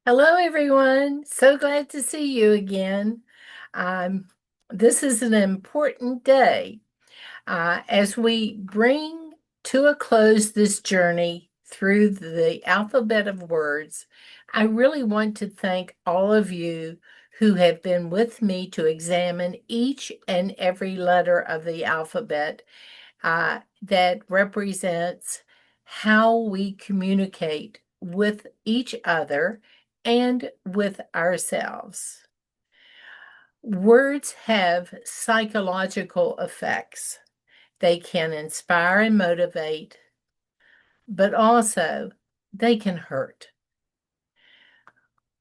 Hello, everyone. So glad to see you again. Um, this is an important day as we bring to a close this journey through the alphabet of words. I really want to thank all of you who have been with me to examine each and every letter of the alphabet that represents how we communicate with each other and with ourselves. Words have psychological effects. They can inspire and motivate, but also they can hurt.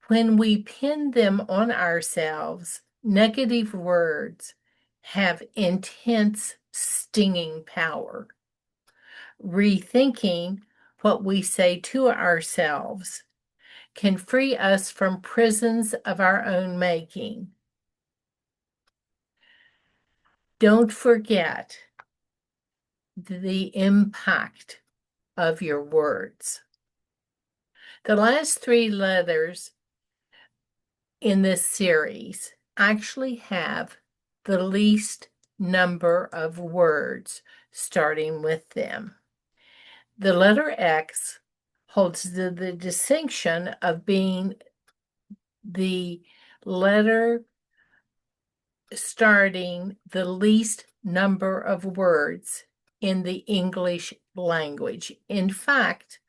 When we pin them on ourselves, negative words have intense stinging power. Rethinking what we say to ourselves can free us from prisons of our own making. Don't forget the impact of your words. The last three letters in this series actually have the least number of words starting with them. The letter X holds the distinction of being the letter starting the least number of words in the English language. In fact,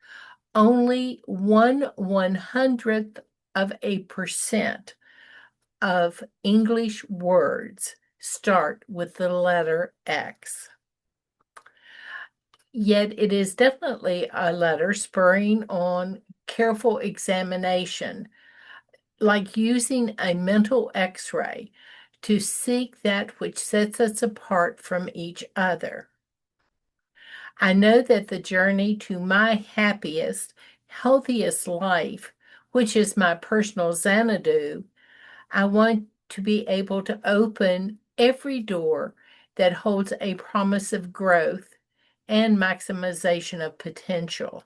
only 1/100th of a percent of English words start with the letter X. Yet it is definitely a letter spurring on careful examination, like using a mental x-ray to seek that which sets us apart from each other. I know that the journey to my happiest, healthiest life, which is my personal Xanadu, I want to be able to open every door that holds a promise of growth and maximization of potential.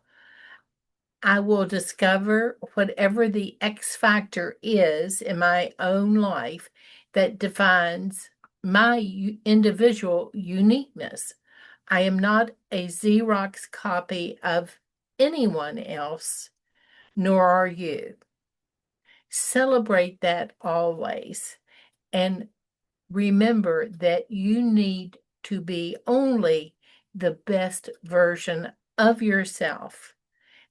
I will discover whatever the X factor is in my own life that defines my individual uniqueness. I am not a Xerox copy of anyone else, nor are you. Celebrate that always. And remember that you need to be only the best version of yourself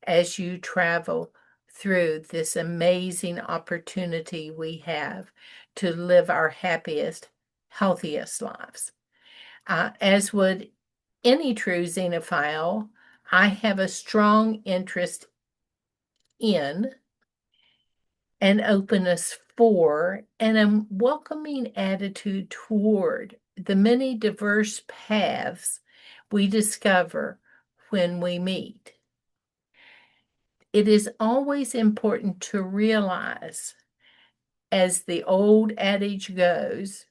as you travel through this amazing opportunity we have to live our happiest, healthiest lives. As would any true xenophile, I have a strong interest in an openness for and a welcoming attitude toward the many diverse paths we discover when we meet. It is always important to realize, as the old adage goes,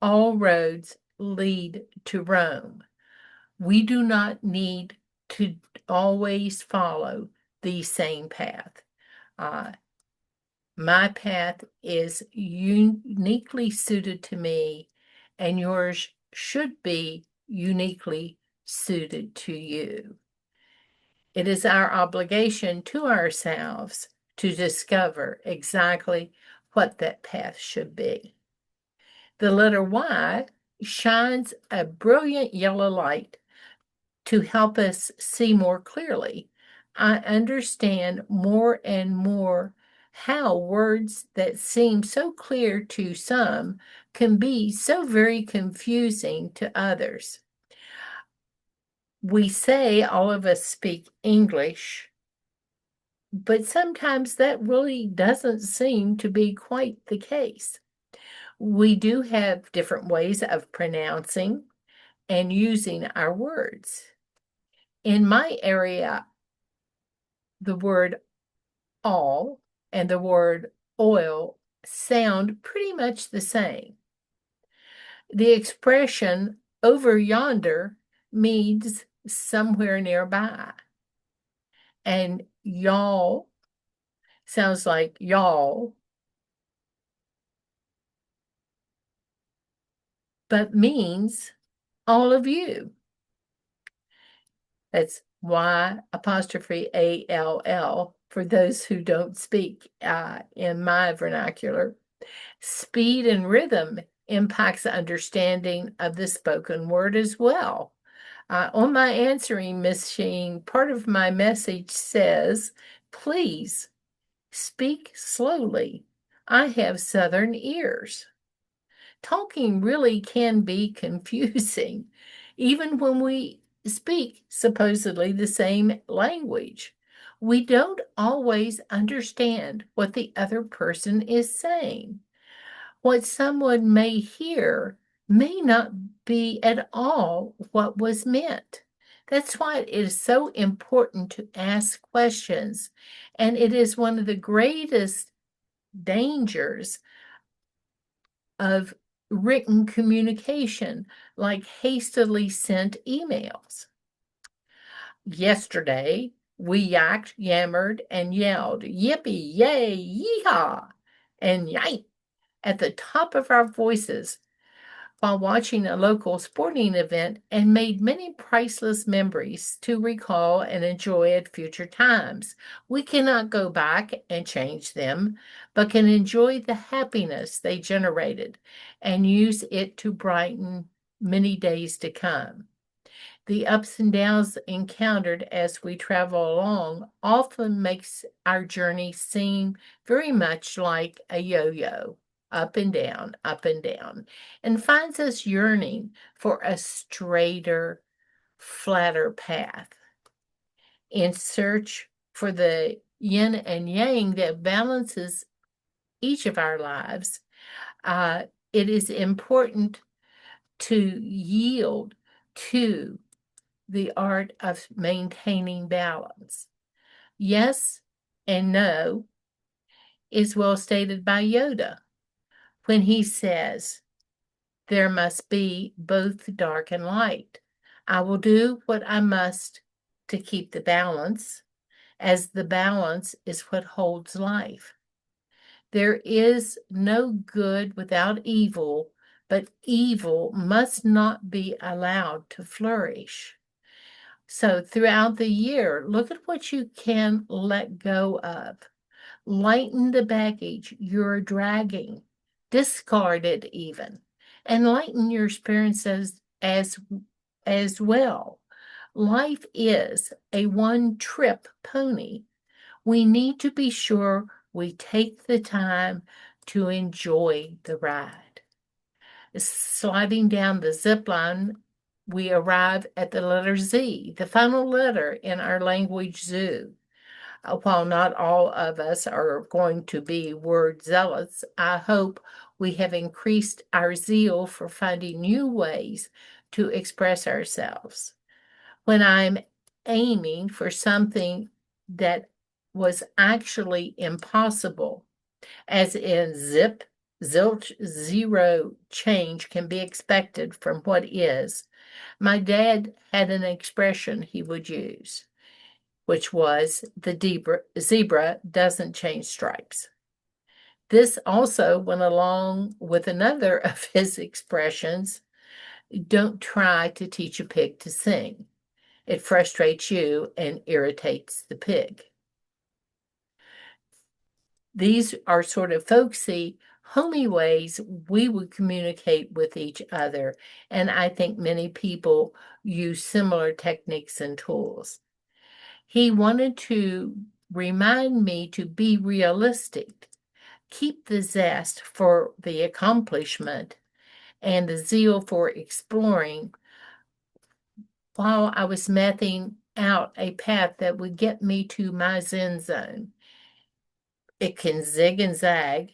all roads lead to Rome. We do not need to always follow the same path. My path is uniquely suited to me, and yours should be uniquely suited to you. It is our obligation to ourselves to discover exactly what that path should be. The letter Y shines a brilliant yellow light to help us see more clearly. I understand more and more how words that seem so clear to some can be so very confusing to others. We say all of us speak English, but sometimes that really doesn't seem to be quite the case. We do have different ways of pronouncing and using our words. In my area, the word all and the word oil sound pretty much the same. The expression over yonder means somewhere nearby, and y'all sounds like y'all, but means all of you. That's Y apostrophe ALL for those who don't speak in my vernacular. Speed and rhythm impacts the understanding of the spoken word as well. On my answering machine, part of my message says, please speak slowly. I have southern ears. Talking really can be confusing, even when we speak supposedly the same language. We don't always understand what the other person is saying. What someone may hear may not be at all what was meant. That's why it is so important to ask questions. And it is one of the greatest dangers of written communication, like hastily sent emails. Yesterday, we yacked, yammered, and yelled, yippee, yay, yeehaw, and yipe at the top of our voices while watching a local sporting event and made many priceless memories to recall and enjoy at future times. We cannot go back and change them, but can enjoy the happiness they generated and use it to brighten many days to come. The ups and downs encountered as we travel along often makes our journey seem very much like a yo-yo, up and down, and finds us yearning for a straighter, flatter path. In search for the yin and yang that balances each of our lives, it is important to yield to the art of maintaining balance. Yes and no is well stated by Yoda when he says, there must be both dark and light. I will do what I must to keep the balance, as the balance is what holds life. There is no good without evil, but evil must not be allowed to flourish. So throughout the year, look at what you can let go of. Lighten the baggage you're dragging. Discard it even. And lighten your experiences as well. Life is a one-trip pony. We need to be sure we take the time to enjoy the ride. Sliding down the zip line, we arrive at the letter Z, the final letter in our language zoo. While not all of us are going to be word zealots, I hope we have increased our zeal for finding new ways to express ourselves. When I'm aiming for something that was actually impossible, as in zip, zilch, zero change can be expected from what is, my dad had an expression he would use, which was the zebra doesn't change stripes. This also went along with another of his expressions, don't try to teach a pig to sing. It frustrates you and irritates the pig. These are sort of folksy, homey ways we would communicate with each other, and I think many people use similar techniques and tools. He wanted to remind me to be realistic, keep the zest for the accomplishment and the zeal for exploring while I was mapping out a path that would get me to my Zen zone. It can zig and zag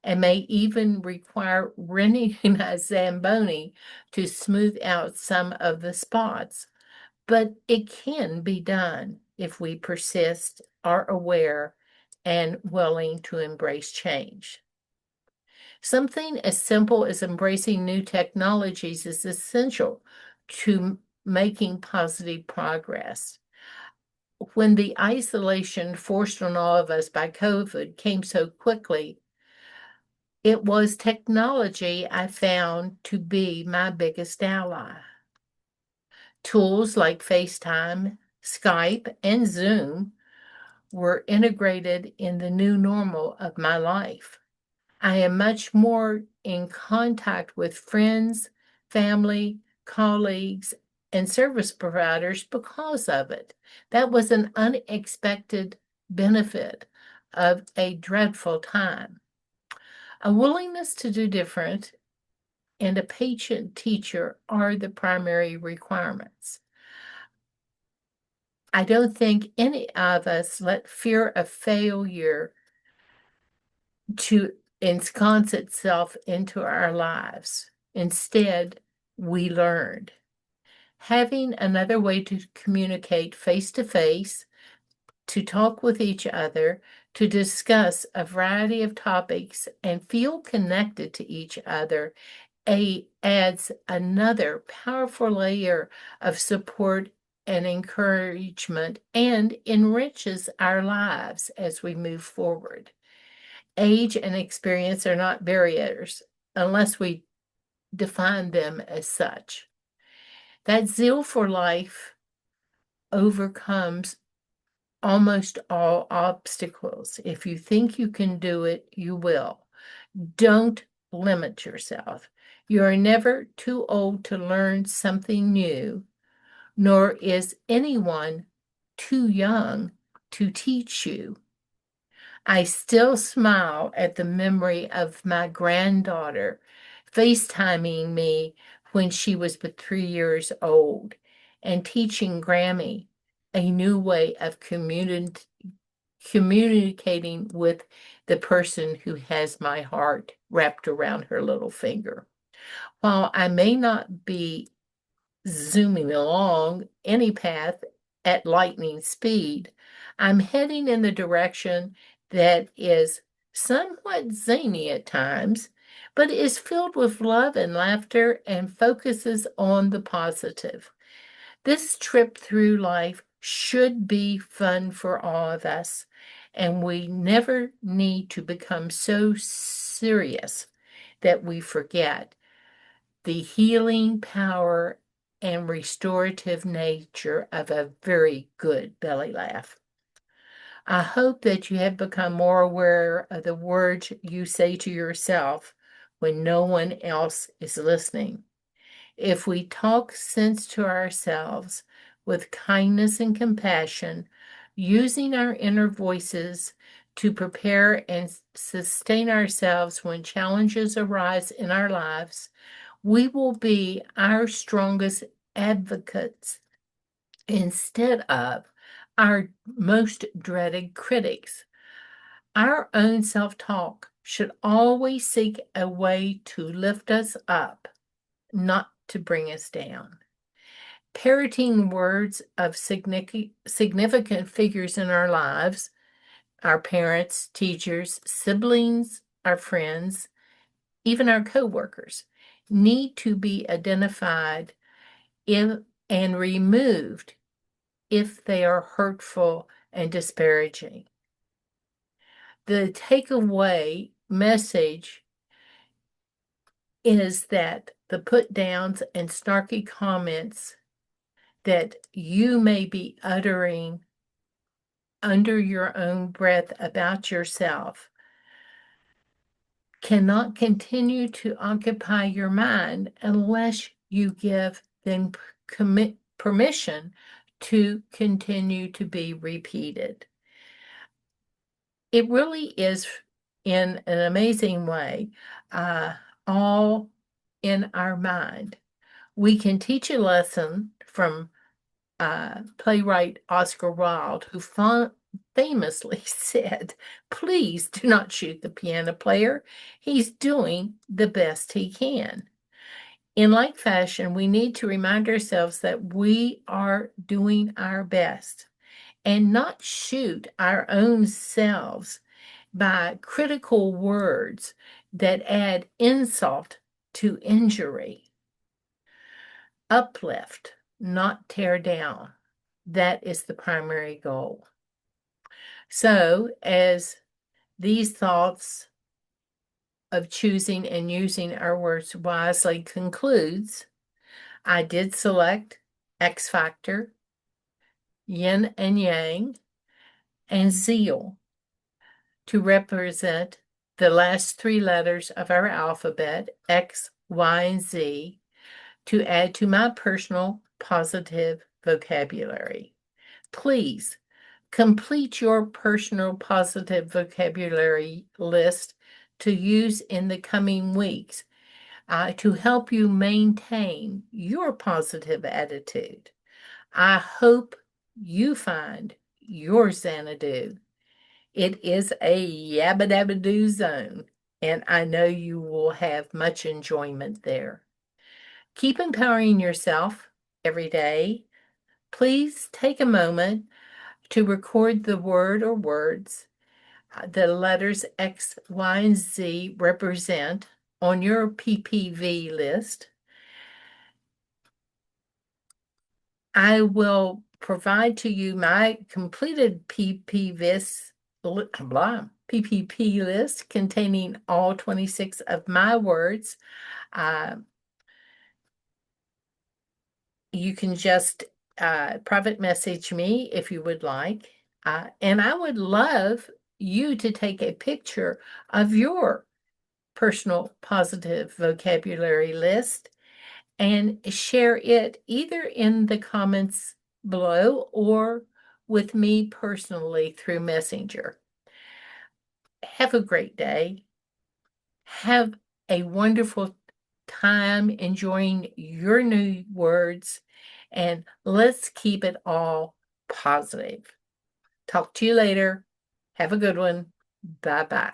and may even require renting a Zamboni to smooth out some of the spots. But it can be done if we persist, are aware, and willing to embrace change. Something as simple as embracing new technologies is essential to making positive progress. when the isolation forced on all of us by COVID came so quickly, it was technology I found to be my biggest ally. Tools like FaceTime, Skype, and Zoom were integrated in the new normal of my life. I am much more in contact with friends, family, colleagues, and service providers because of it. That was an unexpected benefit of a dreadful time. A willingness to do different and a patient teacher are the primary requirements. I don't think any of us let fear of failure to ensconce itself into our lives. Instead, we learned. Having another way to communicate face to face, to talk with each other, to discuss a variety of topics and feel connected to each other adds another powerful layer of support and encouragement and enriches our lives as we move forward. Age and experience are not barriers unless we define them as such. That zeal for life overcomes almost all obstacles. If you think you can do it, you will. Don't limit yourself. You are never too old to learn something new, nor is anyone too young to teach you. I still smile at the memory of my granddaughter FaceTiming me when she was but 3 years old and teaching Grammy a new way of communicating with the person who has my heart wrapped around her little finger. While I may not be zooming along any path at lightning speed, I'm heading in the direction that is somewhat zany at times, but is filled with love and laughter and focuses on the positive. This trip through life should be fun for all of us, and we never need to become so serious that we forget the healing power and restorative nature of a very good belly laugh. I hope that you have become more aware of the words you say to yourself when no one else is listening. If we talk sense to ourselves with kindness and compassion, using our inner voices to prepare and sustain ourselves when challenges arise in our lives, we will be our strongest advocates instead of our most dreaded critics. Our own self talk should always seek a way to lift us up, not to bring us down. Parroting words of significant figures in our lives, our parents, teachers, siblings, our friends, even our coworkers, need to be identified if, and removed if they are hurtful and disparaging. The takeaway message is that the put downs and snarky comments that you may be uttering under your own breath about yourself cannot continue to occupy your mind unless you give them permission to continue to be repeated. It really is, in an amazing way, all in our mind. We can teach a lesson from playwright Oscar Wilde, who famously said, "Please do not shoot the piano player. He's doing the best he can." In like fashion, we need to remind ourselves that we are doing our best and not shoot our own selves by critical words that add insult to injury. Uplift, not tear down. That is the primary goal. So, as these thoughts of choosing and using our words wisely concludes, I did select X factor, yin and yang, and zeal to represent the last three letters of our alphabet, X, Y, and Z, to add to my personal positive vocabulary. Please complete your personal positive vocabulary list to use in the coming weeks to help you maintain your positive attitude. I hope you find your Xanadu. It is a yabba dabba doo zone, and I know you will have much enjoyment there. Keep empowering yourself every day. Please take a moment to record the word or words the letters X, Y, and Z represent on your PPV list. I will provide to you my completed PPP list containing all 26 of my words. You can just private message me if you would like. And I would love you to take a picture of your personal positive vocabulary list and share it either in the comments below or with me personally through Messenger. Have a great day. Have a wonderful time enjoying your new words, and let's keep it all positive. Talk to you later. Have a good one. Bye bye.